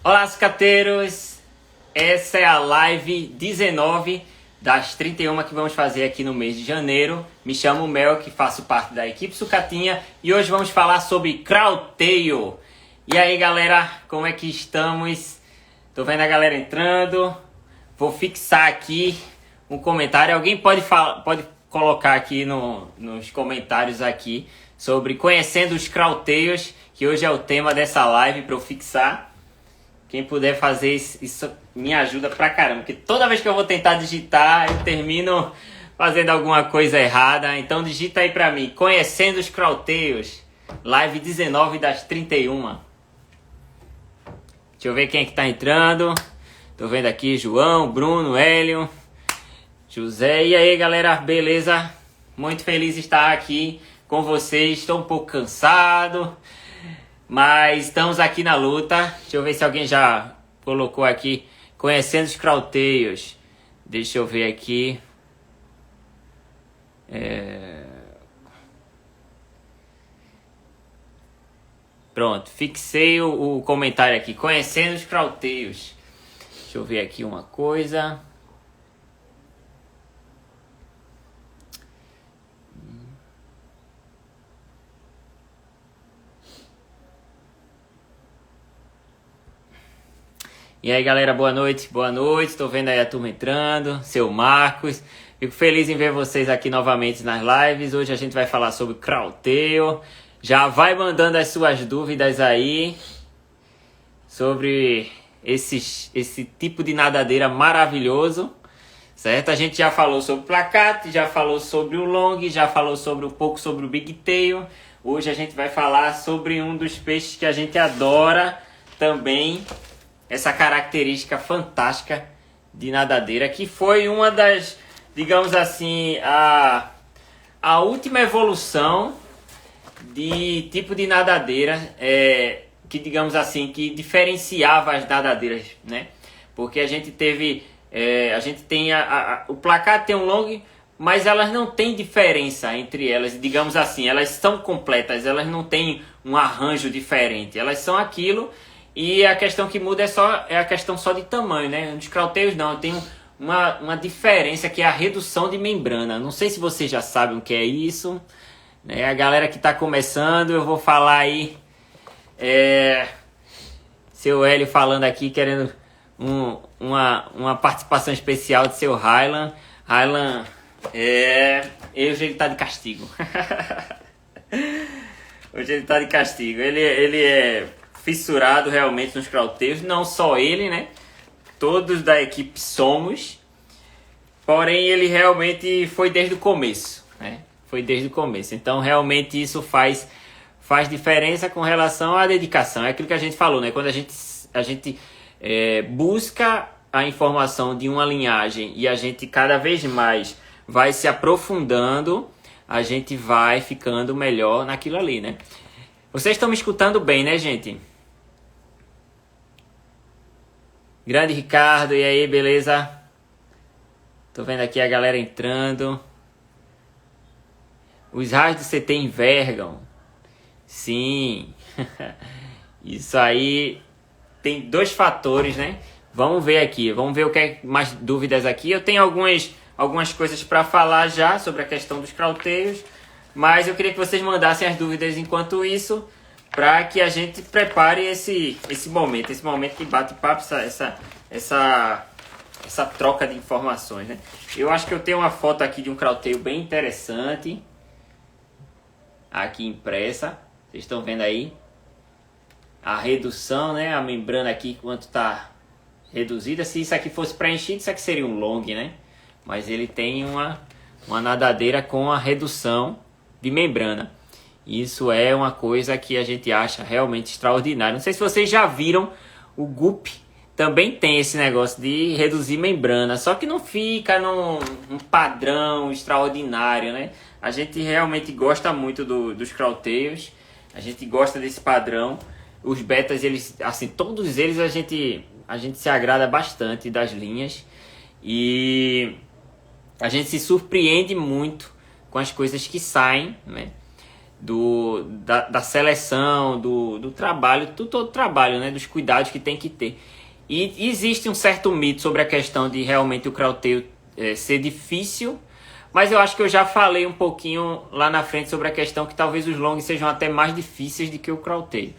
Olá, sucateiros! Essa é a live 19 das 31 que vamos fazer aqui no mês de janeiro. Me chamo Mel, que faço parte da equipe Sucatinha, e hoje vamos falar sobre Crowdtail. E aí, galera, como é que estamos? Tô vendo a galera entrando. Vou fixar aqui um comentário. Alguém pode colocar aqui nos comentários aqui sobre conhecendo os Crowdtails, que hoje é o tema dessa live para eu fixar. Quem puder fazer isso me ajuda pra caramba, porque toda vez que eu vou tentar digitar, eu termino fazendo alguma coisa errada. Então digita aí pra mim, conhecendo os Crowdtails, live 19 das 31. Deixa eu ver quem é que tá entrando. Tô vendo aqui João, Bruno, Hélio, José. E aí, galera, beleza? Muito feliz de estar aqui com vocês. Estou um pouco cansado, mas estamos aqui na luta. Deixa eu ver se alguém já colocou aqui. Conhecendo os Crowdtails. Deixa eu ver aqui. Pronto, fixei o comentário aqui. Conhecendo os Crowdtails. Deixa eu ver aqui uma coisa. E aí, galera, boa noite, tô vendo aí a turma entrando, seu Marcos, fico feliz em ver vocês aqui novamente nas lives. Hoje a gente vai falar sobre Crowdtail. Já vai mandando as suas dúvidas aí sobre esse tipo de nadadeira maravilhoso, certo? A gente já falou sobre placate, já falou sobre o long, já falou um pouco sobre o big tail. Hoje a gente vai falar sobre um dos peixes que a gente adora também, essa característica fantástica de nadadeira, que foi uma das, digamos assim, a última evolução de tipo de nadadeira, que, digamos assim, que diferenciava as nadadeiras, né? Porque a gente teve, a gente tem o placar, tem um long, mas elas não têm diferença entre elas, digamos assim, elas são completas, elas não têm um arranjo diferente, elas são aquilo. E a questão que muda é a questão só de tamanho, né? Nos Crowdtails não, tem uma diferença que é a redução de membrana. Não sei se vocês já sabem o que é isso, né? A galera que está começando, eu vou falar aí, seu Hélio falando aqui, querendo uma participação especial de seu Highland. Highland, hoje ele está de castigo. Hoje ele está de castigo. Ele é fissurado realmente nos Crowdtails, não só ele, né? Todos da equipe somos. Porém, ele realmente foi desde o começo, né? Foi desde o começo. Então, realmente isso faz diferença com relação à dedicação. É aquilo que a gente falou, né? Quando a gente busca a informação de uma linhagem e a gente cada vez mais vai se aprofundando, a gente vai ficando melhor naquilo ali, né? Vocês estão me escutando bem, né, gente? Grande Ricardo, e aí, beleza? Tô vendo aqui a galera entrando. Os raios do CT envergam. Sim. Isso aí tem dois fatores, né? Vamos ver aqui, vamos ver o que é mais dúvidas aqui. Eu tenho algumas coisas para falar já sobre a questão dos Crowdtails, mas eu queria que vocês mandassem as dúvidas enquanto isso, para que a gente prepare esse momento de bate-papo, essa troca de informações, né? Eu acho que eu tenho uma foto aqui de um Crowdtail bem interessante, aqui impressa. Vocês estão vendo aí a redução, né? A membrana aqui, quanto está reduzida. Se isso aqui fosse preenchido, isso aqui seria um long, né? Mas ele tem uma nadadeira com a redução de membrana. Isso é uma coisa que a gente acha realmente extraordinária. Não sei se vocês já viram, o Guppy também tem esse negócio de reduzir membrana, só que não fica num padrão extraordinário, né? A gente realmente gosta muito dos Crowdtails, a gente gosta desse padrão. Os betas, eles, assim, todos eles a gente se agrada bastante das linhas, e a gente se surpreende muito com as coisas que saem, né? da seleção, do trabalho, todo o trabalho, né? Dos cuidados que tem que ter. E existe um certo mito sobre a questão de realmente o crauteio ser difícil, mas eu acho que eu já falei um pouquinho lá na frente sobre a questão que talvez os longs sejam até mais difíceis do que o crauteio,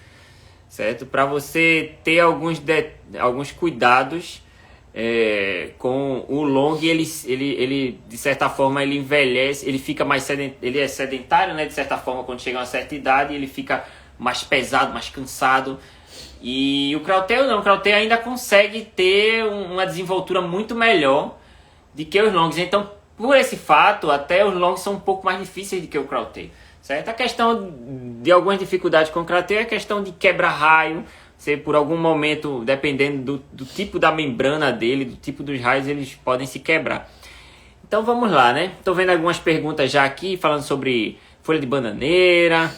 certo? Para você ter alguns cuidados com o long, ele de certa forma ele envelhece, ele fica mais ele é sedentário, né? De certa forma, quando chega a uma certa idade, ele fica mais pesado, mais cansado. E o crauteio não, o crauteio ainda consegue ter uma desenvoltura muito melhor do que os longs. Então, por esse fato, até os longs são um pouco mais difíceis do que o crauteio, certo? A questão de algumas dificuldades com o crauteio é a questão de quebra-raio. Se por algum momento, dependendo do tipo da membrana dele, do tipo dos raios, eles podem se quebrar. Então vamos lá, né? Estou vendo algumas perguntas já aqui, falando sobre folha de bananeira.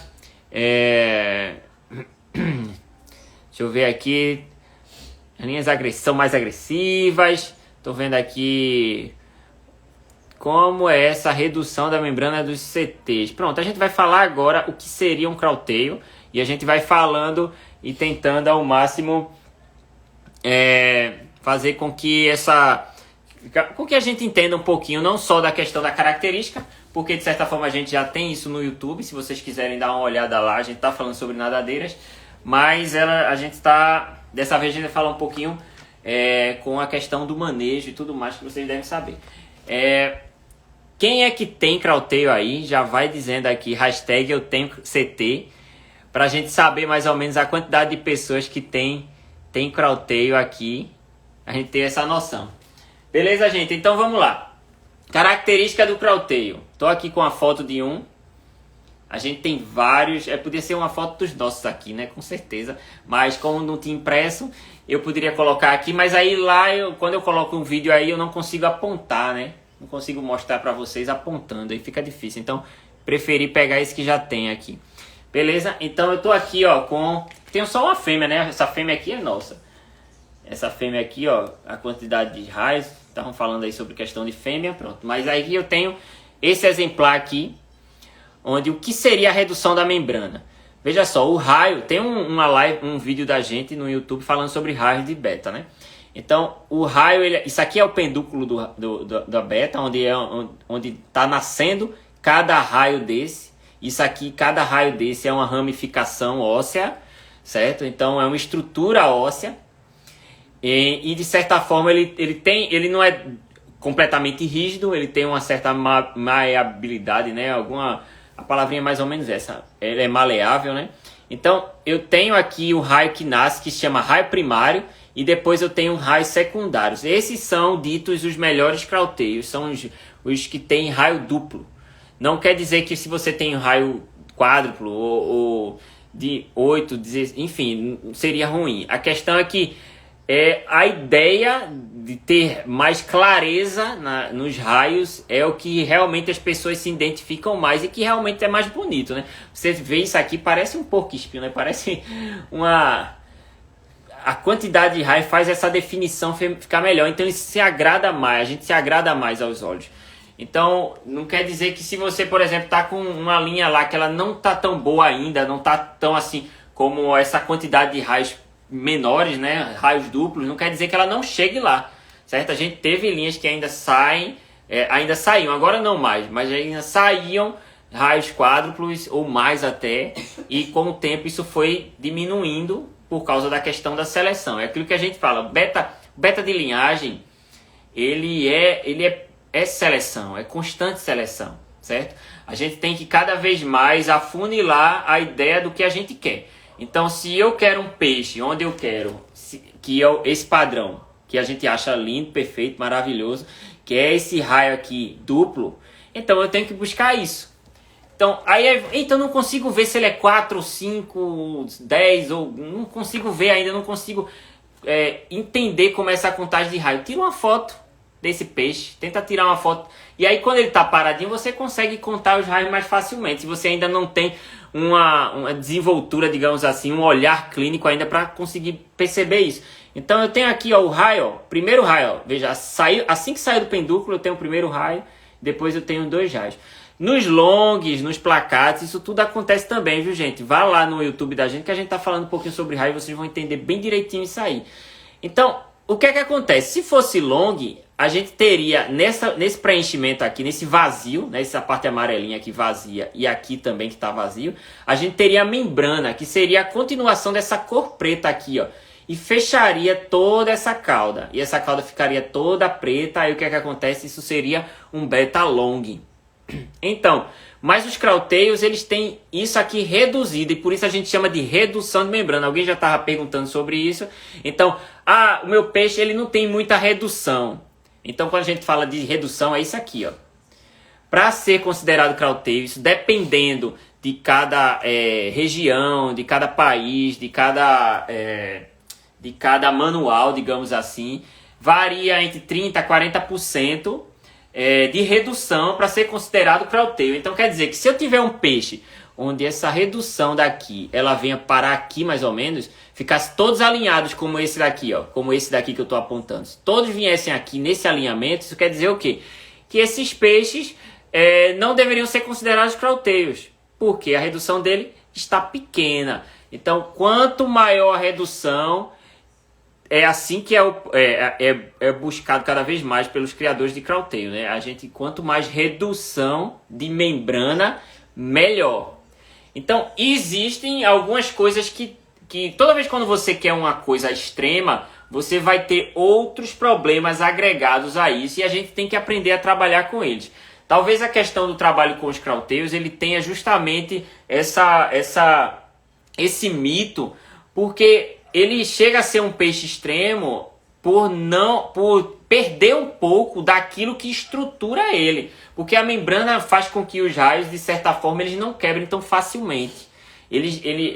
Deixa eu ver aqui. Linhas são mais agressivas. Estou vendo aqui como é essa redução da membrana dos CTs. Pronto, a gente vai falar agora o que seria um crauteio. E a gente vai falando e tentando ao máximo fazer com que a gente entenda um pouquinho, não só da questão da característica, porque de certa forma a gente já tem isso no YouTube. Se vocês quiserem dar uma olhada lá, a gente está falando sobre nadadeiras. Mas a gente está, dessa vez a gente vai falar um pouquinho com a questão do manejo e tudo mais que vocês devem saber. Quem é que tem crauteio aí, já vai dizendo aqui, hashtag eu tenho CT, para a gente saber mais ou menos a quantidade de pessoas que tem crauteio aqui, a gente ter essa noção. Beleza, gente? Então vamos lá. Característica do crauteio. Estou aqui com a foto de um. A gente tem vários, podia ser uma foto dos nossos aqui, né? Com certeza. Mas como não tinha impresso, eu poderia colocar aqui. Mas aí lá, quando eu coloco um vídeo aí, eu não consigo apontar, né? Não consigo mostrar para vocês apontando, aí fica difícil. Então, preferi pegar esse que já tem aqui. Beleza? Então eu tô aqui, ó, tenho só uma fêmea, né? Essa fêmea aqui é nossa. Essa fêmea aqui, ó, a quantidade de raios. Estavam falando aí sobre questão de fêmea, pronto. Mas aí eu tenho esse exemplar aqui, onde o que seria a redução da membrana. Veja só, o raio, tem um vídeo da gente no YouTube falando sobre raios de beta, né? Então, o raio, isso aqui é o pendúculo da beta, onde está nascendo cada raio desse. Isso aqui, cada raio desse é uma ramificação óssea, certo? Então, é uma estrutura óssea. E de certa forma, ele não é completamente rígido, ele tem uma certa maleabilidade, né? A palavrinha é mais ou menos essa. Ele é maleável, né? Então, eu tenho aqui o raio que nasce, que se chama raio primário, e depois eu tenho raios secundários. Esses são ditos os melhores crauteios, são os que têm raio duplo. Não quer dizer que se você tem raio quádruplo ou de 8, 16, enfim, seria ruim. A questão é que a ideia de ter mais clareza nos raios é o que realmente as pessoas se identificam mais e que realmente é mais bonito, né? Você vê isso aqui, parece um porco-espinho, né? Parece a quantidade de raio faz essa definição ficar melhor. Então isso se agrada mais, a gente se agrada mais aos olhos. Então não quer dizer que se você, por exemplo, tá com uma linha lá que ela não tá tão boa ainda, não tá tão assim como essa quantidade de raios menores, né, raios duplos, não quer dizer que ela não chegue lá, certo? A gente teve linhas que ainda ainda saíam, agora não mais, mas ainda saíam raios quádruplos ou mais até, e com o tempo isso foi diminuindo por causa da questão da seleção. É aquilo que a gente fala, beta de linhagem, ele é seleção, é constante seleção, certo? A gente tem que cada vez mais afunilar a ideia do que a gente quer. Então, se eu quero um peixe, onde eu quero, que é esse padrão, que a gente acha lindo, perfeito, maravilhoso, que é esse raio aqui duplo, então eu tenho que buscar isso. Então, então não consigo ver se ele é 4, 5, 10, ou não consigo ver ainda, não consigo entender como é essa contagem de raio. Tira uma foto desse peixe, tenta tirar uma foto, e aí quando ele está paradinho, você consegue contar os raios mais facilmente, se você ainda não tem uma desenvoltura, digamos assim, um olhar clínico ainda para conseguir perceber isso. Então eu tenho aqui, ó, o raio, ó, primeiro raio, ó, veja, assim que saiu do pendúculo eu tenho o primeiro raio, depois eu tenho 2 raios. Nos longs, nos placates, isso tudo acontece também, viu, gente? Vá lá no YouTube da gente que a gente tá falando um pouquinho sobre raio e vocês vão entender bem direitinho isso aí. Então, o que é que acontece? Se fosse long, a gente teria nesse preenchimento aqui, nesse vazio, né, essa parte amarelinha aqui vazia e aqui também que tá vazio, a gente teria a membrana, que seria a continuação dessa cor preta aqui, ó. E fecharia toda essa cauda. E essa cauda ficaria toda preta. Aí o que é que acontece? Isso seria um beta long. Então, mas os Crauteios, eles têm isso aqui reduzido. E por isso a gente chama de redução de membrana. Alguém já estava perguntando sobre isso. Então, o meu peixe ele não tem muita redução. Então, quando a gente fala de redução, é isso aqui, ó. Para ser considerado Crauteio, isso dependendo de cada região, de cada país, de cada manual, digamos assim, varia entre 30% a 40% de redução para ser considerado Crauteio. Então quer dizer que se eu tiver um peixe onde essa redução daqui, ela venha parar aqui mais ou menos, ficasse todos alinhados como esse daqui, ó, como esse daqui que eu estou apontando. Se todos viessem aqui nesse alinhamento, isso quer dizer o quê? Que esses peixes não deveriam ser considerados Crauteios, porque a redução dele está pequena. Então quanto maior a redução, é assim que é buscado cada vez mais pelos criadores de Crauteio, né? Quanto mais redução de membrana, melhor. Então, existem algumas coisas que toda vez quando você quer uma coisa extrema, você vai ter outros problemas agregados a isso e a gente tem que aprender a trabalhar com eles. Talvez a questão do trabalho com os Crauteios, ele tenha justamente esse mito, porque ele chega a ser um peixe extremo por perder um pouco daquilo que estrutura ele. Porque a membrana faz com que os raios, de certa forma, eles não quebrem tão facilmente. Ele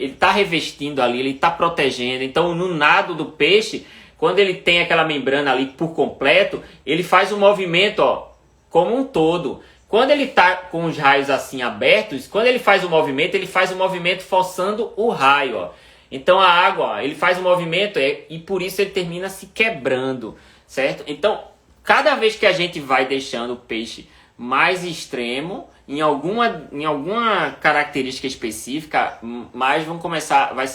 está revestindo ali, ele está protegendo. Então, no nado do peixe, quando ele tem aquela membrana ali por completo, ele faz um movimento, ó, como um todo. Quando ele está com os raios assim abertos, quando ele faz o movimento, ele faz o movimento forçando o raio, ó. Então a água, ó, ele faz o movimento e por isso ele termina se quebrando, certo? Então, cada vez que a gente vai deixando o peixe mais extremo, em alguma característica específica, mais vai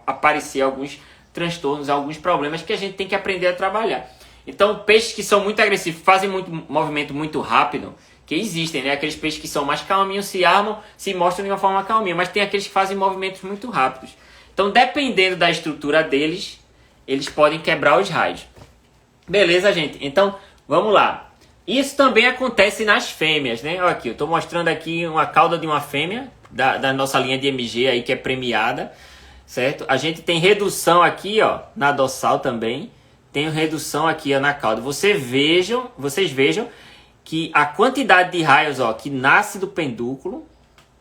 aparecer alguns transtornos, alguns problemas que a gente tem que aprender a trabalhar. Então, peixes que são muito agressivos, fazem movimento muito rápido, que existem, né? Aqueles peixes que são mais calminhos, se armam, se mostram de uma forma calminha, mas tem aqueles que fazem movimentos muito rápidos. Então, dependendo da estrutura deles, eles podem quebrar os raios. Beleza, gente? Então, vamos lá. Isso também acontece nas fêmeas, né? Olha aqui, eu estou mostrando aqui uma cauda de uma fêmea, da nossa linha de MG aí, que é premiada, certo? A gente tem redução aqui, ó, na dorsal também. Tem redução aqui, ó, na cauda. Vocês vejam que a quantidade de raios, ó, que nasce do pendúculo,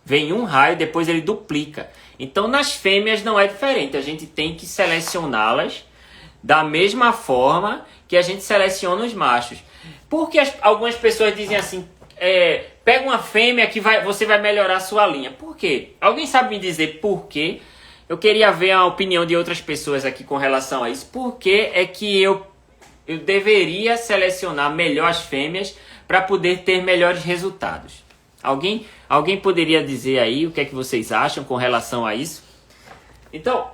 vem um raio, depois ele duplica. Então, nas fêmeas não é diferente. A gente tem que selecioná-las da mesma forma que a gente seleciona os machos. Porque algumas pessoas dizem assim, pega uma fêmea que você vai melhorar a sua linha. Por quê? Alguém sabe me dizer por quê? Eu queria ver a opinião de outras pessoas aqui com relação a isso. Por que é que eu deveria selecionar melhor as fêmeas para poder ter melhores resultados? Alguém poderia dizer aí o que é que vocês acham com relação a isso? Então,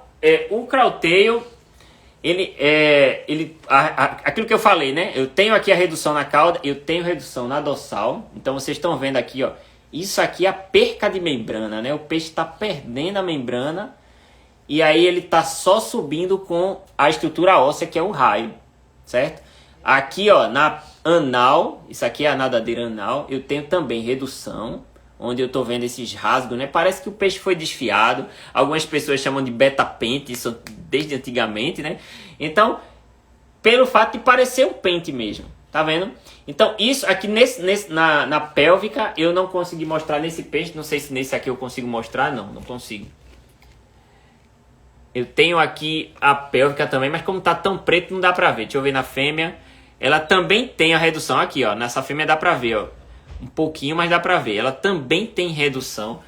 o Crauteio, aquilo que eu falei, né? Eu tenho aqui a redução na cauda, eu tenho redução na dorsal. Então, vocês estão vendo aqui, ó. Isso aqui é a perca de membrana, né? O peixe está perdendo a membrana e aí ele está só subindo com a estrutura óssea, que é o raio, certo? Aqui, ó, na anal, isso aqui é a nadadeira anal, eu tenho também redução, onde eu tô vendo esses rasgos, né? Parece que o peixe foi desfiado. Algumas pessoas chamam de beta-pente, isso desde antigamente, né? Então, pelo fato de parecer um pente mesmo, tá vendo? Então, isso aqui na pélvica, eu não consegui mostrar nesse peixe, não sei se nesse aqui eu consigo mostrar, não consigo. Eu tenho aqui a pélvica também, mas como tá tão preto, não dá pra ver. Deixa eu ver na fêmea. Ela também tem a redução aqui, ó. Nessa fêmea dá pra ver, ó. Um pouquinho, mas dá pra ver. Ela também tem redução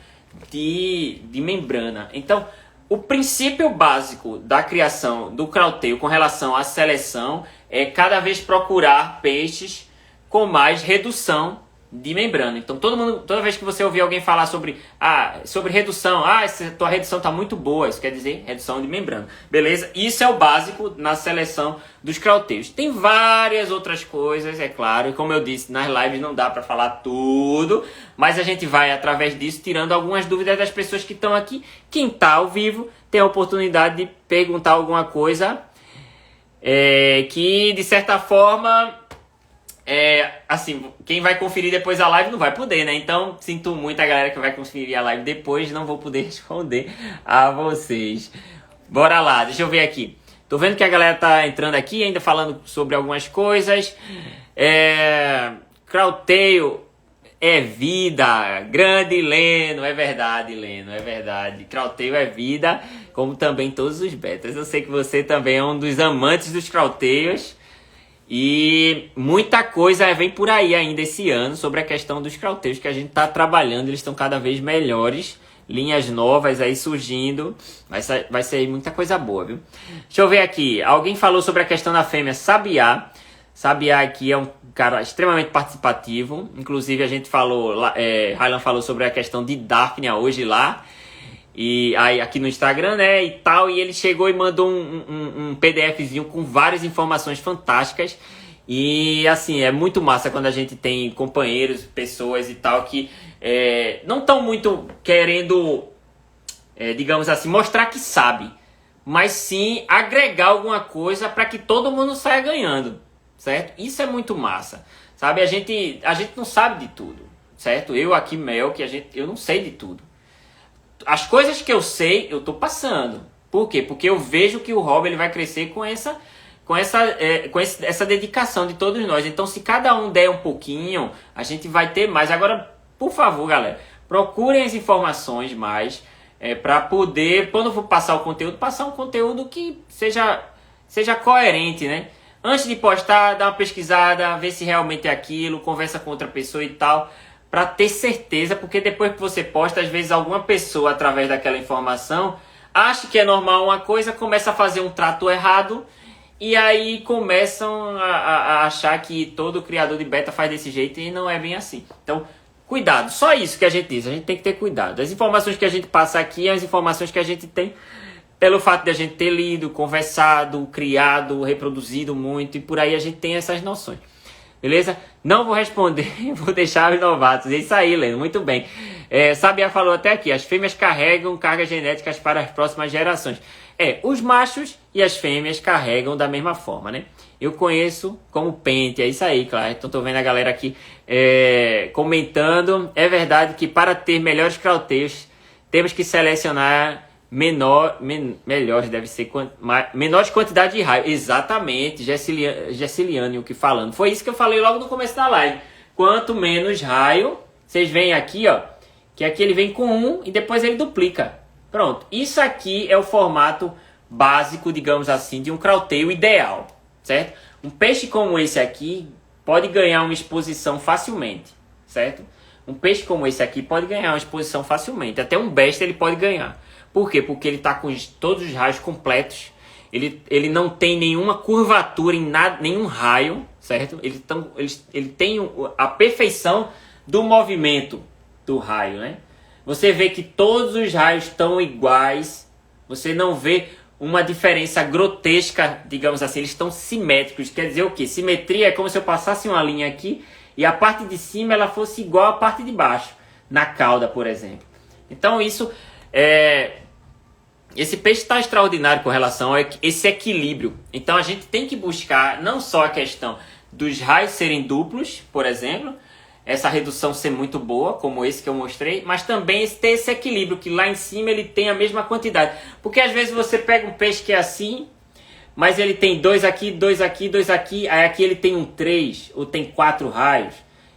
de membrana. Então, o princípio básico da criação do Crauteio com relação à seleção é cada vez procurar peixes com mais redução de membrana. Então todo mundo, toda vez que você ouvir alguém falar sobre redução, essa tua redução está muito boa, isso quer dizer redução de membrana. Beleza? Isso é o básico na seleção dos crauteios. Tem várias outras coisas, é claro, e como eu disse, nas lives não dá para falar tudo, mas a gente vai através disso tirando algumas dúvidas das pessoas que estão aqui. Quem está ao vivo tem a oportunidade de perguntar alguma coisa que de certa forma assim, quem vai conferir depois a live não vai poder, né? Então, sinto muito a galera que vai conferir a live depois, não vou poder responder a vocês. Bora lá, deixa eu ver aqui. Tô vendo que a galera tá entrando aqui, ainda falando sobre algumas coisas. Crauteio é vida. Grande Leno, é verdade, Leno, é verdade. Crauteio é vida, como também todos os betas. Eu sei que você também é um dos amantes dos crauteios. E muita coisa vem por aí ainda esse ano sobre a questão dos crauteios que a gente está trabalhando. Eles estão cada vez melhores, linhas novas aí surgindo, vai sair muita coisa boa, viu? Deixa eu ver aqui, alguém falou sobre a questão da fêmea Sabiá. Sabiá aqui é um cara extremamente participativo, inclusive a gente falou, Raylan falou sobre a questão de Daphnia hoje lá, e aí aqui no Instagram, né, e tal, e ele chegou e mandou um PDFzinho com várias informações fantásticas. E assim, é muito massa quando a gente tem companheiros, pessoas e tal que não estão muito querendo, digamos assim, mostrar que sabe, mas sim agregar alguma coisa para que todo mundo saia ganhando, certo? Isso é muito massa, sabe? A gente não sabe de tudo, certo? Eu aqui, Mel, eu não sei de tudo. As coisas que eu sei, eu tô passando. Por quê? Porque eu vejo que o hobby ele vai crescer com essa dedicação de todos nós. Então, se cada um der um pouquinho, a gente vai ter mais. Agora, por favor, galera, procurem as informações mais para poder, quando eu for passar um conteúdo que seja coerente, né? Antes de postar, dá uma pesquisada, ver se realmente é aquilo, conversa com outra pessoa e tal, para ter certeza, porque depois que você posta, às vezes alguma pessoa, através daquela informação, acha que é normal uma coisa, começa a fazer um trato errado, e aí começam a achar que todo criador de beta faz desse jeito, e não é bem assim. Então, cuidado, só isso que a gente diz, a gente tem que ter cuidado. As informações que a gente passa aqui, as informações que a gente tem, pelo fato de a gente ter lido, conversado, criado, reproduzido muito, e por aí a gente tem essas noções. Beleza? Não vou responder, vou deixar os novatos. É isso aí, Leno, muito bem. Sabiá falou até aqui, as fêmeas carregam cargas genéticas para as próximas gerações. Os machos e as fêmeas carregam da mesma forma, né? Eu conheço como pente, é isso aí, claro. Então tô vendo a galera aqui comentando. É verdade que para ter melhores crauteios, temos que selecionar melhores, deve ser menores quantidade de raio. Exatamente, Gessiliane o que falando. Foi isso que eu falei logo no começo da live. Quanto menos raio, vocês veem aqui, ó, que aqui ele vem com 1 e depois ele duplica. Pronto, isso aqui é o formato básico, digamos assim, de um crauteio ideal, certo? Um peixe como esse aqui pode ganhar uma exposição facilmente, certo? Um peixe como esse aqui pode ganhar uma exposição facilmente. Até um besta ele pode ganhar. Por quê? Porque ele está com todos os raios completos. Ele não tem nenhuma curvatura em nada, nenhum raio, certo? Ele tem a perfeição do movimento do raio, né? Você vê que todos os raios estão iguais. Você não vê uma diferença grotesca, digamos assim. Eles estão simétricos. Quer dizer o quê? Simetria é como se eu passasse uma linha aqui e a parte de cima ela fosse igual à parte de baixo. Na cauda, por exemplo. Então isso esse peixe está extraordinário com relação a esse equilíbrio. Então a gente tem que buscar não só a questão dos raios serem duplos, por exemplo, essa redução ser muito boa, como esse que eu mostrei, mas também ter esse equilíbrio, que lá em cima ele tem a mesma quantidade. Porque às vezes você pega um peixe que é assim, mas ele tem 2 aqui, 2 aqui, 2 aqui, aí aqui ele tem 3 ou tem 4 raios.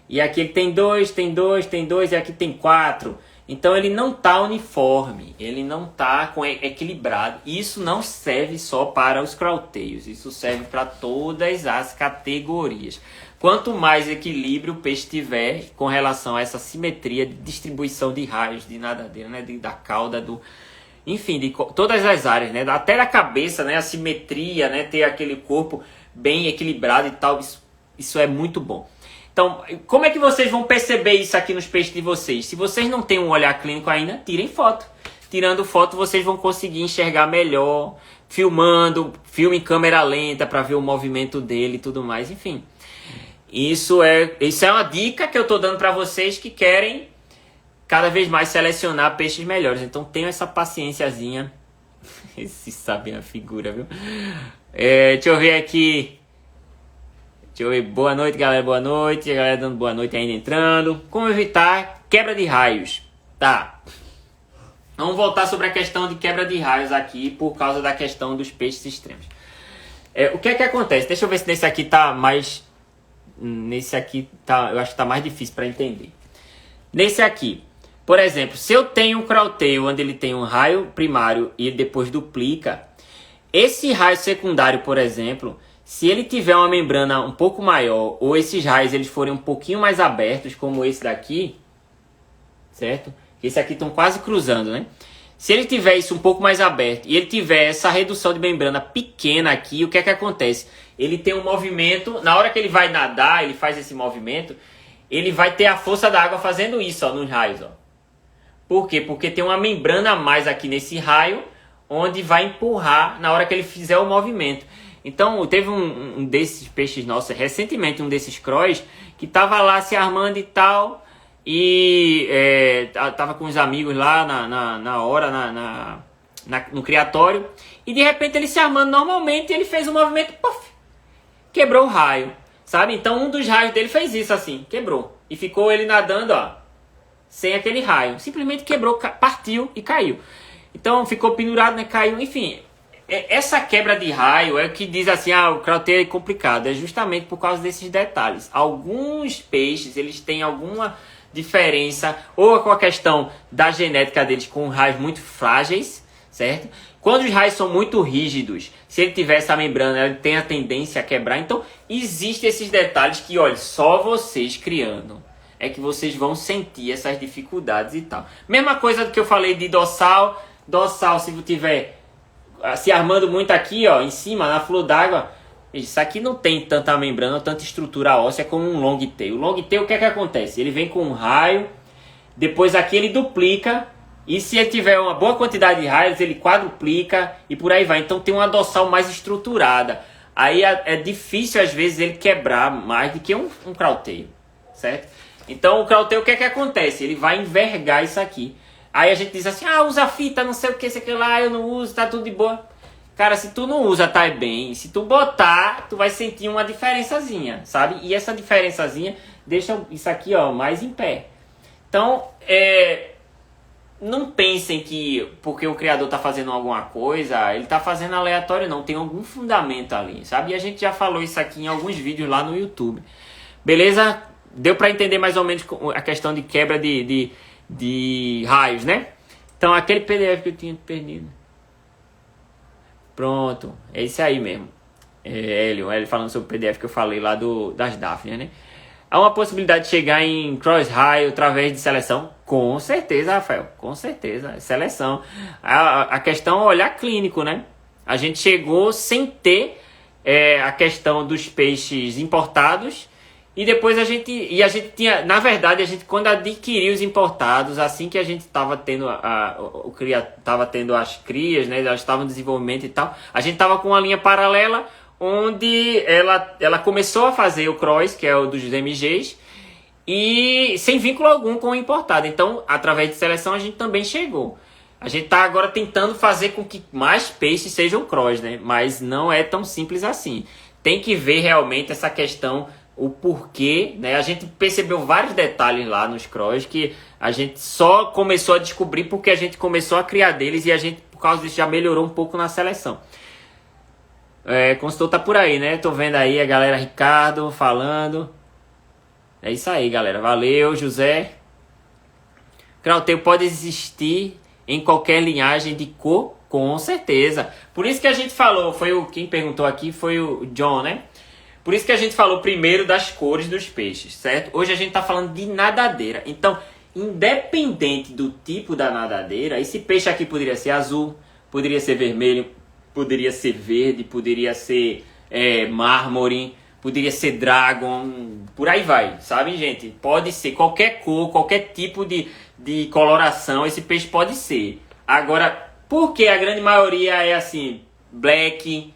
E aqui ele tem 2, tem 2, tem 2 e aqui tem 4. Então ele não está uniforme, ele não está equilibrado. Isso não serve só para os crauteios, isso serve para todas as categorias. Quanto mais equilíbrio o peixe tiver com relação a essa simetria de distribuição de raios de nadadeira, né, da cauda, enfim, de todas as áreas, né, até da cabeça, né, a simetria, né, ter aquele corpo bem equilibrado e tal, isso é muito bom. Então, como é que vocês vão perceber isso aqui nos peixes de vocês? Se vocês não têm um olhar clínico ainda, tirem foto. Tirando foto, vocês vão conseguir enxergar melhor, filmando, filme em câmera lenta para ver o movimento dele e tudo mais, enfim. Isso é uma dica que eu estou dando para vocês que querem cada vez mais selecionar peixes melhores. Então, tenham essa paciênciazinha. Esses sabem a figura, viu? Deixa eu ver aqui. Deixa eu ver. Boa noite, galera. Boa noite. A galera dando boa noite ainda entrando. Como evitar quebra de raios? Tá. Vamos voltar sobre a questão de quebra de raios aqui por causa da questão dos peixes extremos. O que é que acontece? Deixa eu ver se nesse aqui tá mais... Nesse aqui tá, eu acho que tá mais difícil para entender. Nesse aqui, por exemplo, se eu tenho um crowtail onde ele tem um raio primário e depois duplica, esse raio secundário, por exemplo... Se ele tiver uma membrana um pouco maior, ou esses raios eles forem um pouquinho mais abertos, como esse daqui, certo? Esse aqui estão quase cruzando, né? Se ele tiver isso um pouco mais aberto, e ele tiver essa redução de membrana pequena aqui, o que é que acontece? Ele tem um movimento, na hora que ele vai nadar, ele faz esse movimento, ele vai ter a força da água fazendo isso, ó, nos raios, ó. Por quê? Porque tem uma membrana a mais aqui nesse raio, onde vai empurrar na hora que ele fizer o movimento. Então, teve um desses peixes nossos, recentemente, um desses crois, que tava lá se armando e tal, e tava com os amigos lá no criatório, e de repente ele se armando normalmente, ele fez um movimento, puff, quebrou o raio, sabe? Então, um dos raios dele fez isso assim, quebrou, e ficou ele nadando, ó, sem aquele raio, simplesmente quebrou, partiu e caiu. Então, ficou pendurado, né, caiu, enfim... Essa quebra de raio é o que diz assim, o crowtail é complicado, é justamente por causa desses detalhes. Alguns peixes, eles têm alguma diferença, ou com a questão da genética deles com raios muito frágeis, certo? Quando os raios são muito rígidos, se ele tiver essa membrana, ele tem a tendência a quebrar. Então, existem esses detalhes que, olha, só vocês criando é que vocês vão sentir essas dificuldades e tal. Mesma coisa do que eu falei de dorsal, se tiver... se armando muito aqui, ó, em cima, na flor d'água, isso aqui não tem tanta membrana, tanta estrutura óssea como um long tail. O long tail, o que é que acontece? Ele vem com um raio, depois aqui ele duplica, e se ele tiver uma boa quantidade de raios, ele quadruplica, e por aí vai. Então tem uma dorsal mais estruturada. Aí é difícil, às vezes, ele quebrar mais do que um crowtail, certo? Então o crowtail, o que é que acontece? Ele vai envergar isso aqui. Aí a gente diz assim, usa fita, não sei o que, sei que lá, eu não uso, tá tudo de boa. Cara, se tu não usa, tá bem. Se tu botar, tu vai sentir uma diferençazinha, sabe? E essa diferençazinha deixa isso aqui, ó, mais em pé. Então, não pensem que porque o criador tá fazendo alguma coisa, ele tá fazendo aleatório, não. Tem algum fundamento ali, sabe? E a gente já falou isso aqui em alguns vídeos lá no YouTube. Beleza? Deu pra entender mais ou menos a questão de quebra de raios, né? Então, aquele PDF que eu tinha perdido. Pronto, é isso aí mesmo. Hélio falando sobre o PDF que eu falei lá das Daphne, né? Há uma possibilidade de chegar em cross-raio através de seleção? Com certeza, Rafael, com certeza. Seleção. A questão é olhar clínico, né? A gente chegou sem ter a questão dos peixes importados. E depois a gente tinha, na verdade, quando adquiriu os importados, assim que a gente estava tendo tendo as crias, né, elas estavam em desenvolvimento e tal, a gente estava com uma linha paralela onde ela começou a fazer o cross, que é o dos MGs, e sem vínculo algum com o importado. Então, através de seleção, a gente também chegou. A gente está agora tentando fazer com que mais peixes sejam cross, né? Mas não é tão simples assim. Tem que ver realmente essa questão, o porquê, né? A gente percebeu vários detalhes lá nos cross que a gente só começou a descobrir porque a gente começou a criar deles e a gente, por causa disso, já melhorou um pouco na seleção. Consultor tá por aí, né? Tô vendo aí a galera, Ricardo falando. É isso aí, galera. Valeu, José. Crowtail pode existir em qualquer linhagem de cor? Com certeza. Por isso que a gente falou, quem perguntou aqui foi o John, né? Por isso que a gente falou primeiro das cores dos peixes, certo? Hoje a gente tá falando de nadadeira. Então, independente do tipo da nadadeira, esse peixe aqui poderia ser azul, poderia ser vermelho, poderia ser verde, poderia ser mármore, poderia ser dragon, por aí vai, sabe, gente? Pode ser qualquer cor, qualquer tipo de coloração, esse peixe pode ser. Agora, por que a grande maioria é assim, black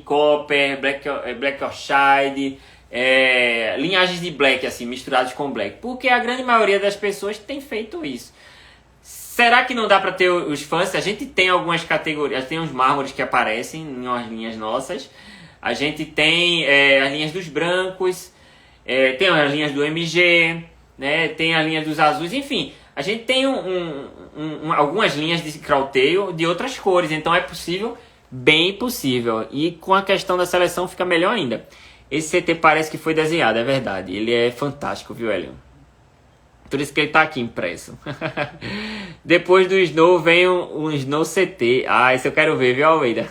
copper, black oxide, linhagens de black assim, misturados com black? Porque a grande maioria das pessoas tem feito isso. Será que não dá para ter os fãs? A gente tem algumas categorias, tem uns mármores que aparecem em umas linhas nossas. A gente tem as linhas dos brancos, tem as linhas do MG, né? Tem as linhas dos azuis, enfim. A gente tem algumas linhas de Crawl de outras cores, então é possível, bem possível. E com a questão da seleção fica melhor ainda. Esse CT parece que foi desenhado, é verdade. Ele é fantástico, viu, Hélio? Por isso que ele tá aqui impresso. Depois do Snow vem um Snow CT. Ah, esse eu quero ver, viu, Almeida?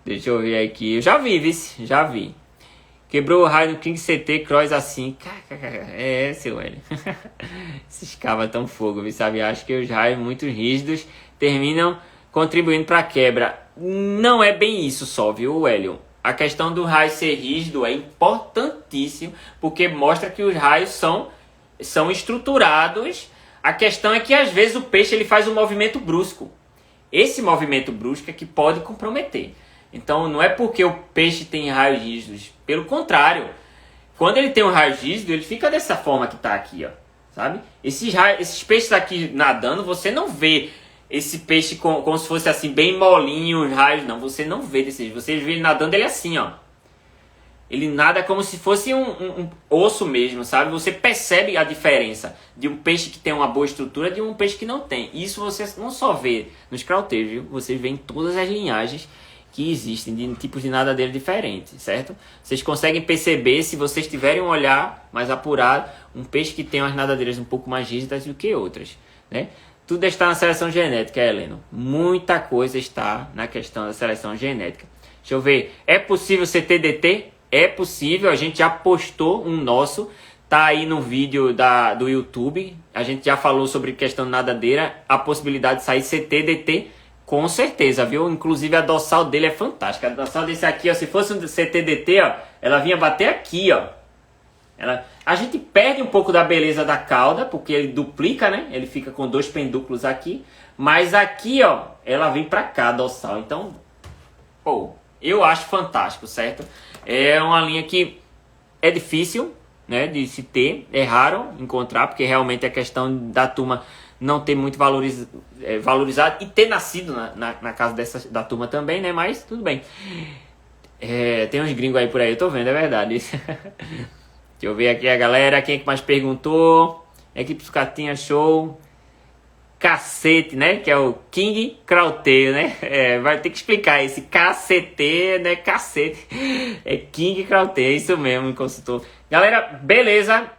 Deixa eu ver aqui. Eu já vi, vice. Já vi. Quebrou o raio do King CT Cross assim. Seu Hélio. Esses cabas tão fogo, viu, sabe? Acho que os raios muito rígidos terminam contribuindo para a quebra. Não é bem isso só, viu, Hélio? A questão do raio ser rígido é importantíssimo, porque mostra que os raios são estruturados. A questão é que às vezes o peixe ele faz um movimento brusco. Esse movimento brusco é que pode comprometer. Então não é porque o peixe tem raios rígidos. Pelo contrário, quando ele tem um raio rígido, ele fica dessa forma que está aqui, ó, sabe? Esses peixes aqui nadando, você não vê esse peixe como se fosse assim, bem molinho, os raios, não. Você não vê desse jeito. Você vê ele nadando, ele assim, ó. Ele nada como se fosse um osso mesmo, sabe? Você percebe a diferença de um peixe que tem uma boa estrutura de um peixe que não tem. Isso você não só vê nos crauteiros, viu? Você vê em todas as linhagens que existem de tipos de nadadeira diferentes, certo? Vocês conseguem perceber, se vocês tiverem um olhar mais apurado, um peixe que tem umas nadadeiras um pouco mais rígidas do que outras, né? Tudo está na seleção genética, Heleno. Muita coisa está na questão da seleção genética. Deixa eu ver. É possível ser TDT? É possível. A gente já postou um nosso. Tá aí no vídeo do YouTube. A gente já falou sobre questão de nadadeira. A possibilidade de sair CTDT, com certeza, viu? Inclusive a dorsal dele é fantástica. A dorsal desse aqui, ó, se fosse um CTDT, ó, ela vinha bater aqui, ó. A gente perde um pouco da beleza da cauda, porque ele duplica, né? Ele fica com dois pendúculos aqui. Mas aqui, ó, ela vem pra cá, dorsal. Então, pô, eu acho fantástico, certo? É uma linha que é difícil, né, de se ter. É raro encontrar, porque realmente é questão da turma não ter muito valorizado. E ter nascido na casa da turma também, né? Mas tudo bem. Tem uns gringos aí por aí, eu tô vendo, é verdade. Deixa eu ver aqui a galera, quem é que mais perguntou? Equipe Sucatinha Show. Cacete, né? Que é o King Crawl-Tail, né? Vai ter que explicar esse KCT, né? Cacete. É King Crawl-Tail, é isso mesmo, consultor. Galera, beleza?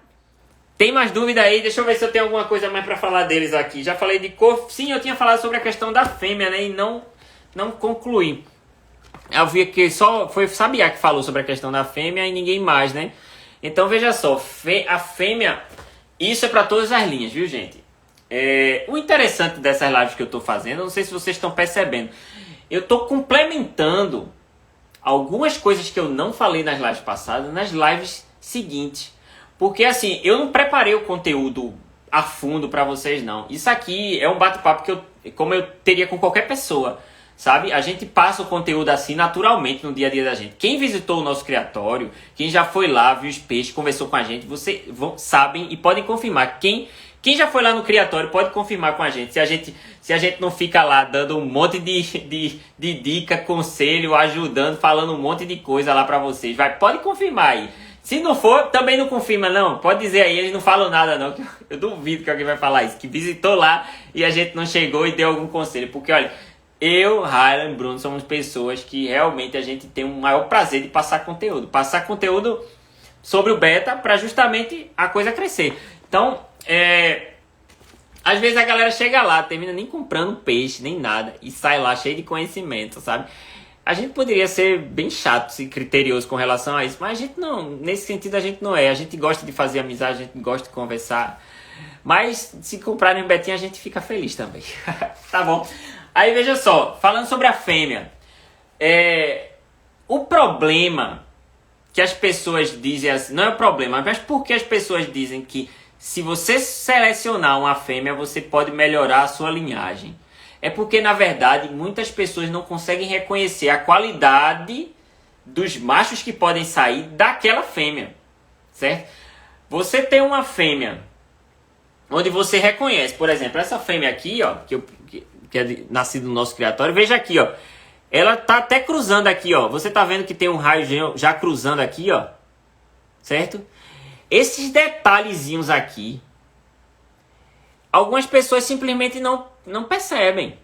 Tem mais dúvida aí? Deixa eu ver se eu tenho alguma coisa mais pra falar deles aqui. Já falei de cor. Sim, eu tinha falado sobre a questão da fêmea, né? E não concluí. Eu vi que só foi Sabiá que falou sobre a questão da fêmea e ninguém mais, né? Então veja só, a fêmea, isso é para todas as linhas, viu, gente? O interessante dessas lives que eu estou fazendo, eu não sei se vocês estão percebendo, eu estou complementando algumas coisas que eu não falei nas lives passadas, nas lives seguintes. Porque assim, eu não preparei o conteúdo a fundo para vocês, não. Isso aqui é um bate-papo como eu teria com qualquer pessoa. Sabe? A gente passa o conteúdo assim naturalmente no dia a dia da gente. Quem visitou o nosso criatório, quem já foi lá, viu os peixes, conversou com a gente, vocês sabem e podem confirmar. Quem já foi lá no criatório pode confirmar com a gente. Se a gente não fica lá dando um monte de dica, conselho, ajudando, falando um monte de coisa lá pra vocês. Pode confirmar aí. Se não for, também não confirma não. Pode dizer aí, eles não falam nada não. Eu duvido que alguém vai falar isso. Que visitou lá e a gente não chegou e deu algum conselho. Porque olha... Eu, Ryan e Bruno somos pessoas que realmente a gente tem um maior prazer de passar conteúdo. Passar conteúdo sobre o beta para justamente a coisa crescer. Então, às vezes a galera chega lá, termina nem comprando peixe, nem nada, e sai lá cheio de conhecimento, sabe? A gente poderia ser bem chato e criterioso com relação a isso, mas a gente não, nesse sentido a gente não é. A gente gosta de fazer amizade, a gente gosta de conversar. Mas se comprarem um betinho a gente fica feliz também. Tá bom? Aí veja só, falando sobre a fêmea, O problema que as pessoas dizem assim, não é o problema, mas por que as pessoas dizem que se você selecionar uma fêmea, você pode melhorar a sua linhagem? É porque, na verdade, muitas pessoas não conseguem reconhecer a qualidade dos machos que podem sair daquela fêmea, certo? Você tem uma fêmea onde você reconhece, por exemplo, essa fêmea aqui, ó, que é nascida no nosso criatório, veja aqui, ó, ela tá até cruzando aqui, ó, você tá vendo que tem um raio já cruzando aqui, ó, certo? Esses detalhezinhos aqui, algumas pessoas simplesmente não percebem.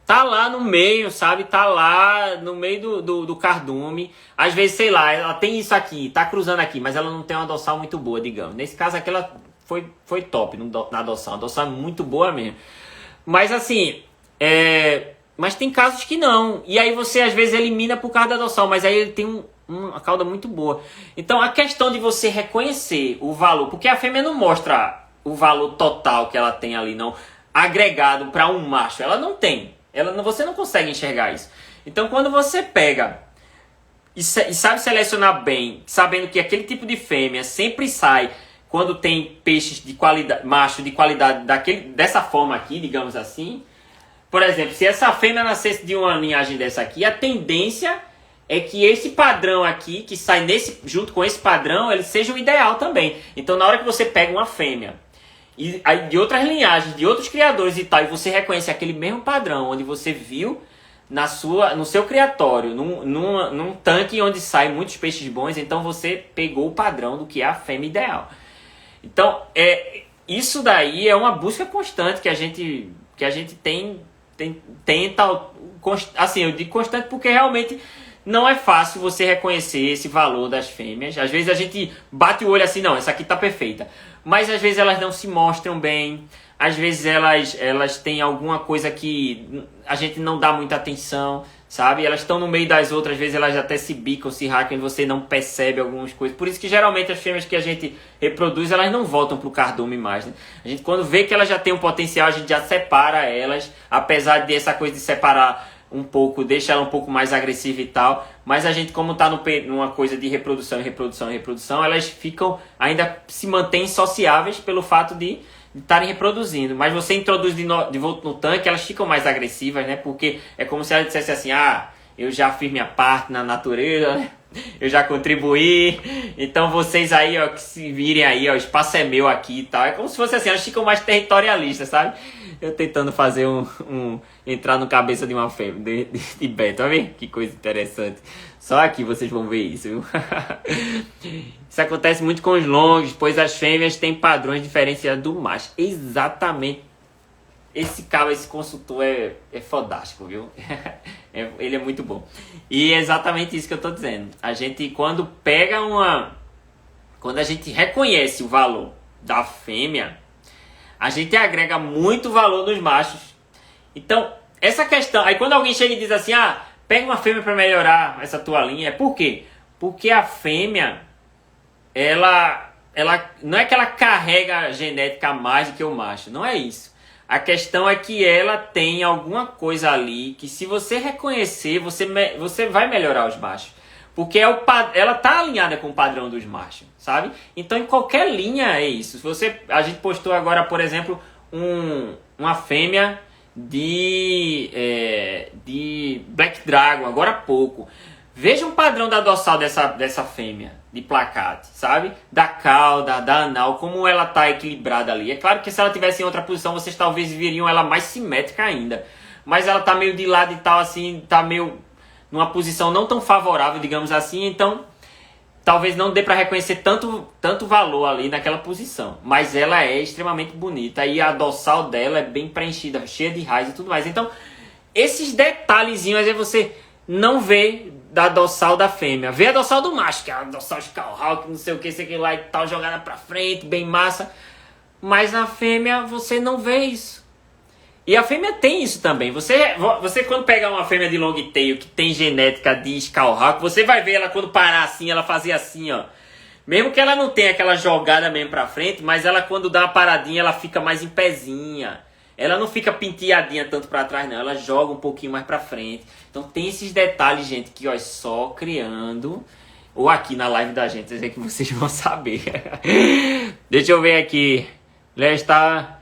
Tá lá no meio, sabe? Tá lá no meio do cardume. Às vezes, sei lá, ela tem isso aqui, tá cruzando aqui, mas ela não tem uma dorsal muito boa, digamos. Nesse caso aqui, ela foi top na dorsal. Uma dorsal muito boa mesmo. Mas assim, mas tem casos que não. E aí você, às vezes, elimina por causa da dorsal, mas aí ele tem uma cauda muito boa. Então, a questão de você reconhecer o valor, porque a fêmea não mostra o valor total que ela tem ali, não, agregado para um macho. Ela não tem. Você não consegue enxergar isso. Então, quando você pega e sabe selecionar bem, sabendo que aquele tipo de fêmea sempre sai quando tem peixes de qualidade, macho de qualidade dessa forma aqui, digamos assim. Por exemplo, se essa fêmea nascesse de uma linhagem dessa aqui, a tendência é que esse padrão aqui, que sai junto com esse padrão, ele seja o ideal também. Então, na hora que você pega uma fêmea e aí, de outras linhagens, de outros criadores e tal, e você reconhece aquele mesmo padrão, onde você viu no seu criatório, num tanque onde saem muitos peixes bons, então você pegou o padrão do que é a fêmea ideal. Então, isso daí é uma busca constante que a gente tenta, assim, eu digo constante porque realmente não é fácil você reconhecer esse valor das fêmeas. Às vezes a gente bate o olho assim, não, essa aqui tá perfeita. Mas às vezes elas não se mostram bem. Às vezes elas têm alguma coisa que a gente não dá muita atenção, sabe? Elas estão no meio das outras, às vezes elas até se bicam, se racam e você não percebe algumas coisas. Por isso que geralmente as fêmeas que a gente reproduz, elas não voltam pro cardume mais, né? A gente, quando vê que elas já têm um potencial, a gente já separa elas, apesar dessa coisa de separar um pouco, deixa ela um pouco mais agressiva e tal, mas a gente, como tá numa coisa de reprodução, elas ainda se mantêm sociáveis pelo fato de estarem reproduzindo. Mas você introduz de volta no tanque, elas ficam mais agressivas, né? Porque é como se ela dissesse assim, eu já fiz minha parte na natureza, né? Eu já contribuí, então vocês aí, ó, que se virem aí, ó, o espaço é meu aqui e tal. É como se fosse assim, elas ficam mais territorialistas, sabe? Eu tentando fazer entrar no cabeça de uma fêmea, de beta, olha que coisa interessante. Só aqui vocês vão ver isso, viu? Isso acontece muito com os longos, pois as fêmeas têm padrões diferenciados do macho. Exatamente. Esse consultor é fodástico, viu? Ele é muito bom. E é exatamente isso que eu tô dizendo. A gente, quando a gente reconhece o valor da fêmea, a gente agrega muito valor nos machos. Então, essa questão... Aí quando alguém chega e diz assim, pega uma fêmea para melhorar essa tua linha. Por quê? Porque a fêmea, ela não é que ela carrega a genética a mais do que o macho. Não é isso. A questão é que ela tem alguma coisa ali que, se você reconhecer, você vai melhorar os machos. Porque ela tá alinhada com o padrão dos machos, sabe? Então, em qualquer linha é isso. A gente postou agora, por exemplo, uma fêmea de Black Dragon, agora há pouco. Veja um padrão da dorsal dessa fêmea de placate, sabe? Da cauda, da anal, como ela tá equilibrada ali. É claro que se ela tivesse em outra posição, vocês talvez viriam ela mais simétrica ainda. Mas ela tá meio de lado e tal, assim, tá meio numa posição não tão favorável, digamos assim. Então, talvez não dê para reconhecer tanto valor ali naquela posição. Mas ela é extremamente bonita e a dorsal dela é bem preenchida, cheia de raiz e tudo mais. Então, esses detalhezinhos aí você não vê da dorsal da fêmea. Vê a dorsal do macho, que é a dorsal Skullhawk, não sei o que, sei que lá e tal, jogada pra frente, bem massa. Mas na fêmea você não vê isso. E a fêmea tem isso também. Você quando pegar uma fêmea de long tail que tem genética de Skullhawk, você vai ver ela quando parar assim, ela fazer assim, ó. Mesmo que ela não tenha aquela jogada mesmo pra frente, mas ela quando dá uma paradinha, ela fica mais em pezinha. ela não fica penteadinha tanto para trás não, ela joga um pouquinho mais para frente. Então tem esses detalhes, gente, que ó, só criando, ou aqui na live da gente, é que vocês vão saber. Deixa eu ver aqui. Léo está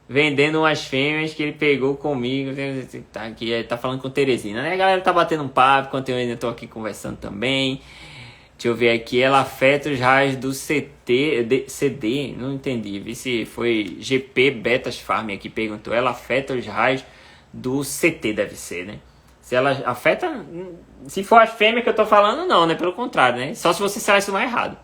vendendo umas fêmeas que ele pegou comigo. Tá aqui, tá falando com Teresina, né? A galera tá batendo um papo enquanto eu ainda tô aqui conversando também. Deixa eu ver aqui. Ela afeta os raios do CD. Não entendi. Vi se foi GP Betas Farm aqui perguntou. Ela afeta os raios do CT, deve ser, né? Se ela afeta. Se for a fêmea que eu tô falando, não, né? Pelo contrário, né? Só se você selecionar errado.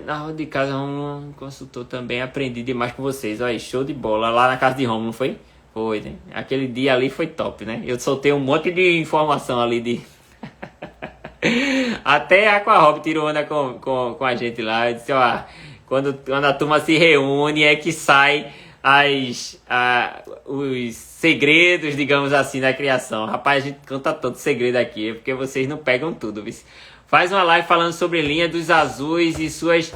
Na rua de casa, Romulo consultou também. Aprendi demais com vocês. Olha aí, show de bola. Lá na casa de Romulo, não foi? Foi, né? Aquele dia ali foi top, né? Eu soltei um monte de informação ali de. Até a Aquarob tirou onda com a gente lá. Eu disse, ó, quando a turma se reúne é que sai os segredos, digamos assim, da criação. Rapaz, a gente conta tanto segredo aqui, porque vocês não pegam tudo, viu? Faz uma live falando sobre linha dos azuis e suas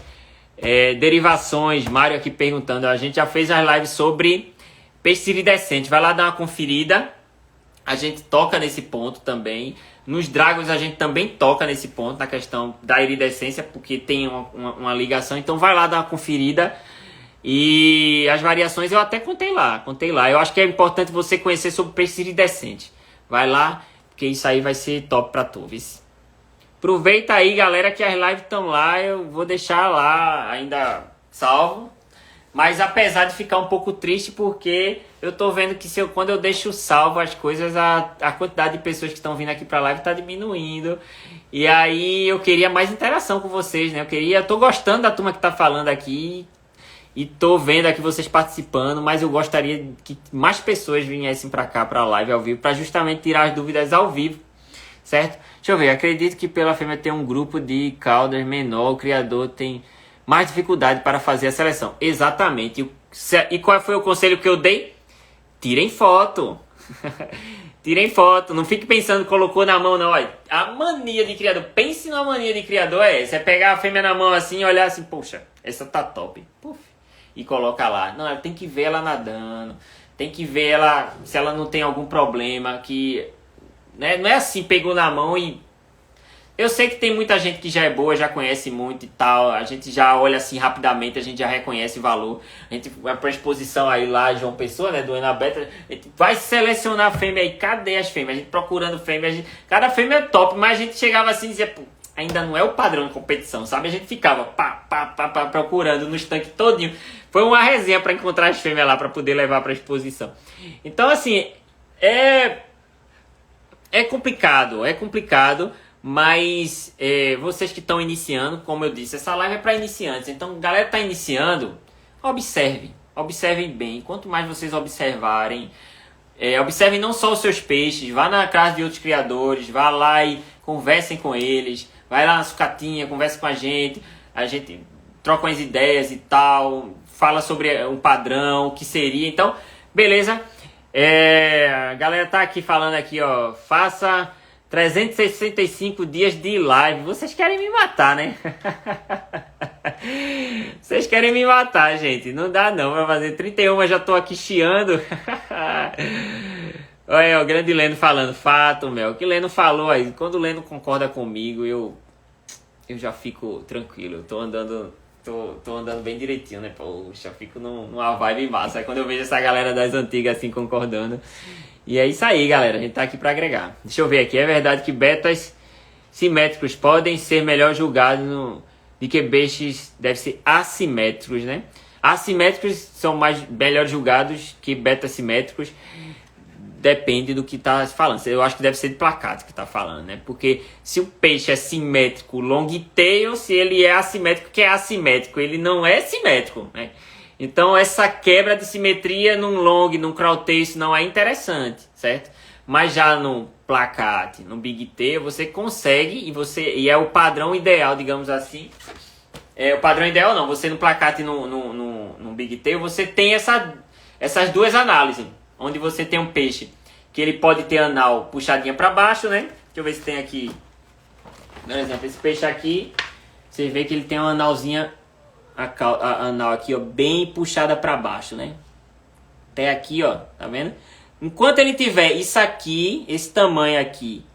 derivações. Mário aqui perguntando. A gente já fez as lives sobre peixe iridescente. Vai lá dar uma conferida. A gente toca nesse ponto também. Nos Dragons a gente também toca nesse ponto, na questão da iridescência, porque tem uma ligação. Então vai lá dar uma conferida. E as variações eu até contei lá. Eu acho que é importante você conhecer sobre peixe iridescente. Vai lá, porque isso aí vai ser top pra tu, viu? Aproveita aí, galera, que as lives estão lá. Eu vou deixar lá ainda salvo. Mas apesar de ficar um pouco triste, porque eu tô vendo que quando eu deixo salvo as coisas, a quantidade de pessoas que estão vindo aqui pra live tá diminuindo. E aí eu queria mais interação com vocês, né? Eu tô gostando da turma que tá falando aqui. E tô vendo aqui vocês participando, mas eu gostaria que mais pessoas viessem pra cá, pra live ao vivo, pra justamente tirar as dúvidas ao vivo, certo? Deixa eu ver, acredito que pela fêmea ter um grupo de caudas menor, o criador tem mais dificuldade para fazer a seleção. Exatamente. E qual foi o conselho que eu dei? Tirem foto. Tirem foto. Não fique pensando, colocou na mão, não. Olha, a mania de criador. Pense na mania de criador é essa. É pegar a fêmea na mão assim e olhar assim, poxa, essa tá top. Puf. E coloca lá. Não, ela tem que ver ela nadando. Tem que ver ela, se ela não tem algum problema. Que, né? Não é assim, pegou na mão e... Eu sei que tem muita gente que já é boa, já conhece muito e tal. A gente já olha assim rapidamente, a gente já reconhece o valor. A gente vai pra exposição aí lá, João Pessoa, né, do Enabeta. A gente vai selecionar a fêmea aí. Cadê as fêmeas? A gente procurando fêmea. Cada fêmea é top, mas a gente chegava assim e dizia, pô, ainda não é o padrão de competição, sabe? A gente ficava procurando no estanque todinho. Foi uma resenha para encontrar as fêmeas lá, para poder levar pra exposição. Então, assim, é complicado, mas vocês que estão iniciando, como eu disse, essa live é para iniciantes. Então, galera que está iniciando, observem bem. Quanto mais vocês observarem, observem não só os seus peixes, vá na casa de outros criadores, vá lá e conversem com eles, vai lá na sucatinha, converse com a gente troca umas ideias e tal, fala sobre um padrão, o que seria. Então, beleza. A galera tá aqui falando aqui, ó, faça 365 dias de live. Vocês querem me matar, né? Vocês querem me matar, gente. Não dá não, vai fazer 31, eu já tô aqui chiando. Olha, o grande Leno falando, fato, Mel. O que Leno falou aí, quando o Leno concorda comigo, eu já fico tranquilo. Eu tô andando bem direitinho, né? Poxa, eu fico numa vibe massa. Aí quando eu vejo essa galera das antigas assim concordando. E é isso aí, galera. A gente tá aqui pra agregar. Deixa eu ver aqui. É verdade que betas simétricos podem ser melhor julgados de que peixes devem ser assimétricos, né? Assimétricos são melhor julgados que betas simétricos. Depende do que tá falando. Eu acho que deve ser de placate que tá falando, né? Porque se o peixe é simétrico long tail, se ele é assimétrico, que é assimétrico, ele não é simétrico, né? Então essa quebra de simetria num long, num crawtail, isso não é interessante, certo? Mas já no placate, no big tail, você consegue e é o padrão ideal, digamos assim. O padrão ideal não, você no placate e no big tail, você tem essas duas análises. Onde você tem um peixe que ele pode ter anal puxadinha para baixo, né? Deixa eu ver se tem aqui. Por exemplo, esse peixe aqui, você vê que ele tem uma analzinha, a anal aqui, ó, bem puxada para baixo, né? Até aqui, ó, tá vendo? Enquanto ele tiver isso aqui, esse tamanho aqui,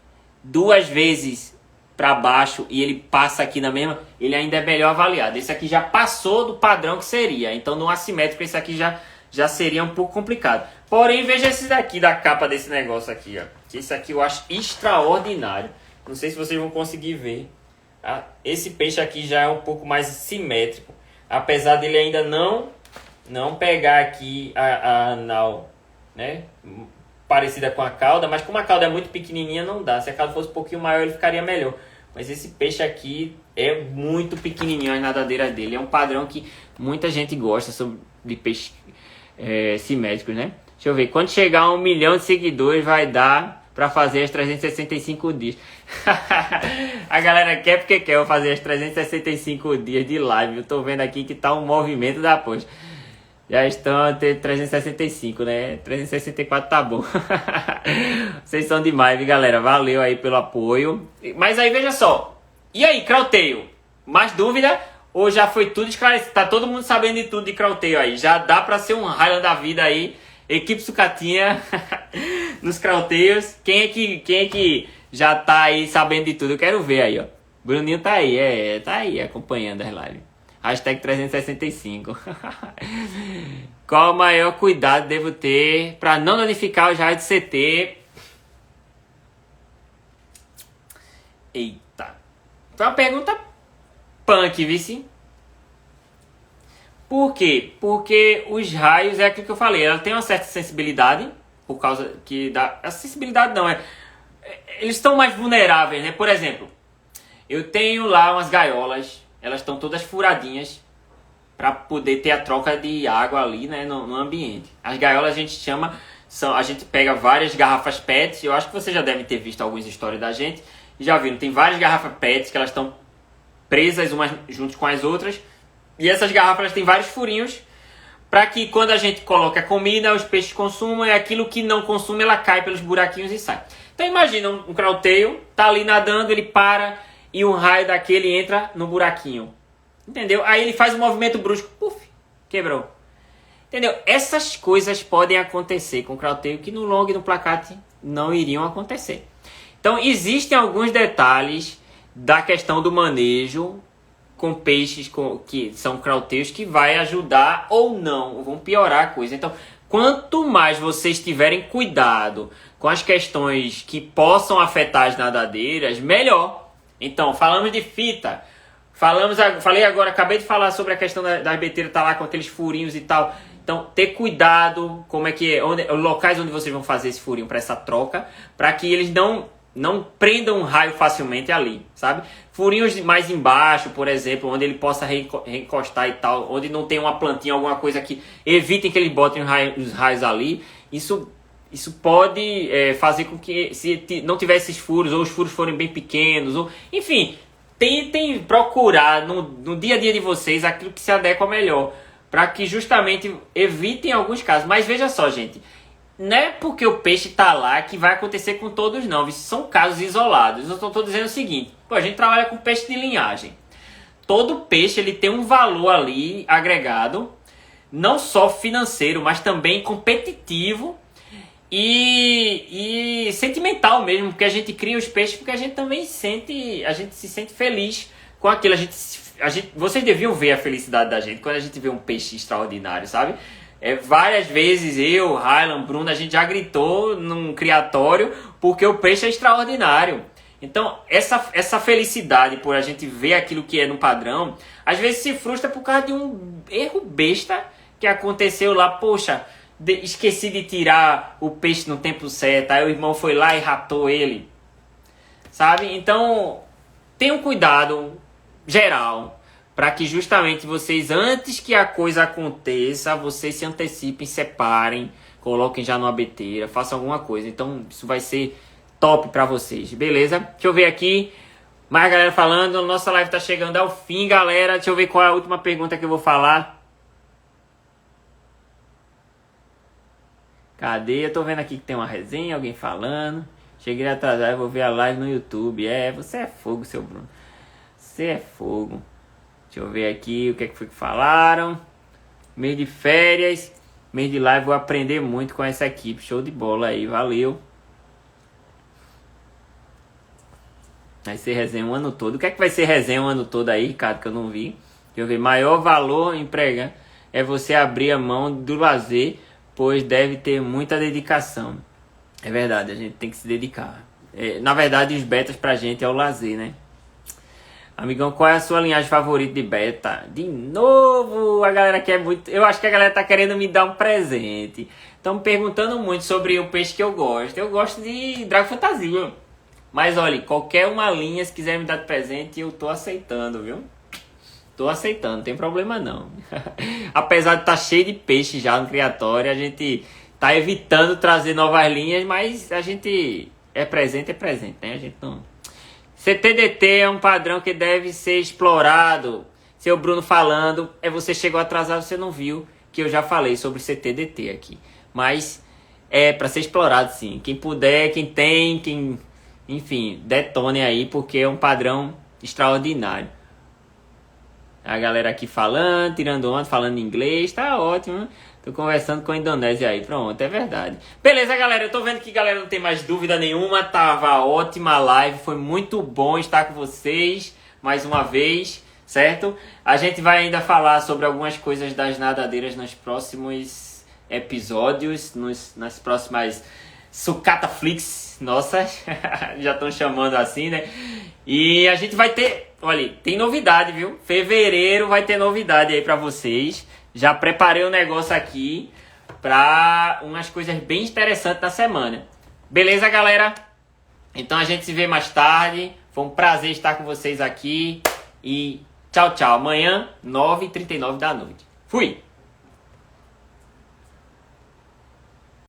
2 vezes para baixo e ele passa aqui na mesma, ele ainda é melhor avaliado. Esse aqui já passou do padrão que seria. Então no assimétrico esse aqui já seria um pouco complicado. Porém, veja esse daqui da capa desse negócio aqui, ó. Que esse aqui eu acho extraordinário. Não sei se vocês vão conseguir ver. Tá? Esse peixe aqui já é um pouco mais simétrico. Apesar dele ainda não pegar aqui a anal, né? Parecida com a cauda, mas como a cauda é muito pequenininha não dá. Se a cauda fosse um pouquinho maior ele ficaria melhor. Mas esse peixe aqui é muito pequenininho, as nadadeiras dele. É um padrão que muita gente gosta de peixe simétricos, né? Deixa eu ver, quando chegar a 1 milhão de seguidores vai dar pra fazer as 365 dias. A galera quer porque quer eu fazer as 365 dias de live. Eu tô vendo aqui que tá um movimento da poxa. Já estão a ter 365, né? 364 tá bom. Vocês são demais, viu, galera? Valeu aí pelo apoio. Mas aí, veja só. E aí, crauteio? Mais dúvida? Ou já foi tudo esclarecido? Tá todo mundo sabendo de tudo de crauteio aí. Já dá pra ser um Highland da vida aí. Equipe Sucatinha nos crauteios. Quem é que já tá aí sabendo de tudo? Eu quero ver aí, ó. Bruninho tá aí, tá aí acompanhando as lives. Hashtag 365. Qual o maior cuidado devo ter para não danificar os raios de CT? Eita. Foi uma pergunta punk, vice. Por quê? Porque os raios, é aquilo que eu falei, ela tem uma certa sensibilidade, por causa que a sensibilidade não, eles estão mais vulneráveis, né? Por exemplo, eu tenho lá umas gaiolas, elas estão todas furadinhas para poder ter a troca de água ali, né, no ambiente. As gaiolas a gente chama, a gente pega várias garrafas PET, eu acho que vocês já devem ter visto algumas histórias da gente, já viram, tem várias garrafas PET que elas estão presas umas junto com as outras, e essas garrafas elas têm vários furinhos, para que quando a gente coloca a comida, os peixes consumam, e aquilo que não consome, ela cai pelos buraquinhos e sai. Então imagina um crauteio, tá ali nadando, ele para, e um raio daquele entra no buraquinho. Entendeu? Aí ele faz um movimento brusco. Puf, quebrou. Entendeu? Essas coisas podem acontecer com o crauteio que no long e no placate não iriam acontecer. Então existem alguns detalhes da questão do manejo com peixes que são crauteios que vai ajudar ou não, ou vão piorar a coisa. Então, quanto mais vocês tiverem cuidado com as questões que possam afetar as nadadeiras, melhor. Então, falamos de fita, falei agora, acabei de falar sobre a questão das beteiras, tá lá com aqueles furinhos e tal. Então, ter cuidado, como é que os locais onde vocês vão fazer esse furinho para essa troca, para que eles não prendam um raio facilmente ali, sabe? Furinhos mais embaixo, por exemplo, onde ele possa reencostar e tal, onde não tem uma plantinha, alguma coisa que evitem que eles botem os raios ali. Isso pode fazer com que, se não tiver esses furos, ou os furos forem bem pequenos, ou enfim, tentem procurar no dia a dia de vocês aquilo que se adequa melhor, para que justamente evitem alguns casos. Mas veja só, gente, não é porque o peixe está lá que vai acontecer com todos, não. Isso são casos isolados. Eu estou dizendo o seguinte, a gente trabalha com peixe de linhagem. Todo peixe ele tem um valor ali agregado, não só financeiro, mas também competitivo, e sentimental mesmo, porque a gente cria os peixes porque a gente também se sente feliz com aquilo. Vocês deviam ver a felicidade da gente quando a gente vê um peixe extraordinário, sabe? Várias vezes eu, Highland, Bruno, a gente já gritou num criatório porque o peixe é extraordinário. Então essa felicidade por a gente ver aquilo que é no padrão, às vezes se frustra por causa de um erro besta que aconteceu lá. Poxa, esqueci de tirar o peixe no tempo certo, aí o irmão foi lá e ratou ele, sabe? Então tenham cuidado geral, para que justamente vocês, antes que a coisa aconteça, vocês se antecipem, separem, coloquem já numa beteira, façam alguma coisa. Então isso vai ser top para vocês, beleza? Deixa eu ver aqui, mais galera falando, nossa live tá chegando ao fim, galera. Deixa eu ver qual é a última pergunta que eu vou falar. Cadê? Eu tô vendo aqui que tem uma resenha, alguém falando. Cheguei atrasado, vou ver a live no YouTube. Você é fogo, seu Bruno. Você é fogo. Deixa eu ver aqui o que foi que falaram. Mês de férias. Mês de live, vou aprender muito com essa equipe. Show de bola aí, valeu. Vai ser resenha o ano todo. O que é que vai ser resenha o ano todo aí, Ricardo, que eu não vi? Deixa eu ver. Maior valor empregar é você abrir a mão do lazer, pois deve ter muita dedicação. É verdade, a gente tem que se dedicar. Na verdade, os betas pra gente é o lazer, né? Amigão, qual é a sua linhagem favorita de beta? De novo, a galera quer muito... Eu acho que a galera tá querendo me dar um presente. Estão me perguntando muito sobre o peixe que eu gosto. Eu gosto de Dragon Fantasia. Mas olha, qualquer uma linha, se quiser me dar de presente, eu tô aceitando, viu? Tô aceitando, não tem problema não. Apesar de estar cheio de peixe já no criatório, a gente tá evitando trazer novas linhas, mas a gente é presente, né? A gente não... CTDT é um padrão que deve ser explorado. Seu Bruno falando, você chegou atrasado, você não viu que eu já falei sobre CTDT aqui. Mas é para ser explorado sim. Quem puder, quem tem, quem... Enfim, detone aí, porque é um padrão extraordinário. A galera aqui falando, tirando onda, falando inglês, tá ótimo. Tô conversando com a Indonésia aí, pronto, é verdade. Beleza, galera, eu tô vendo que a galera não tem mais dúvida nenhuma. Tava ótima a live, foi muito bom estar com vocês mais uma vez, certo? A gente vai ainda falar sobre algumas coisas das nadadeiras nos próximos episódios, nas próximas Sucata Flix, nossa, já estão chamando assim, né? E a gente vai ter, olha, tem novidade, viu? Fevereiro vai ter novidade aí pra vocês. Já preparei o negócio aqui pra umas coisas bem interessantes na semana. Beleza, galera? Então a gente se vê mais tarde. Foi um prazer estar com vocês aqui. E tchau, tchau. Amanhã, 9h39 da noite. Fui!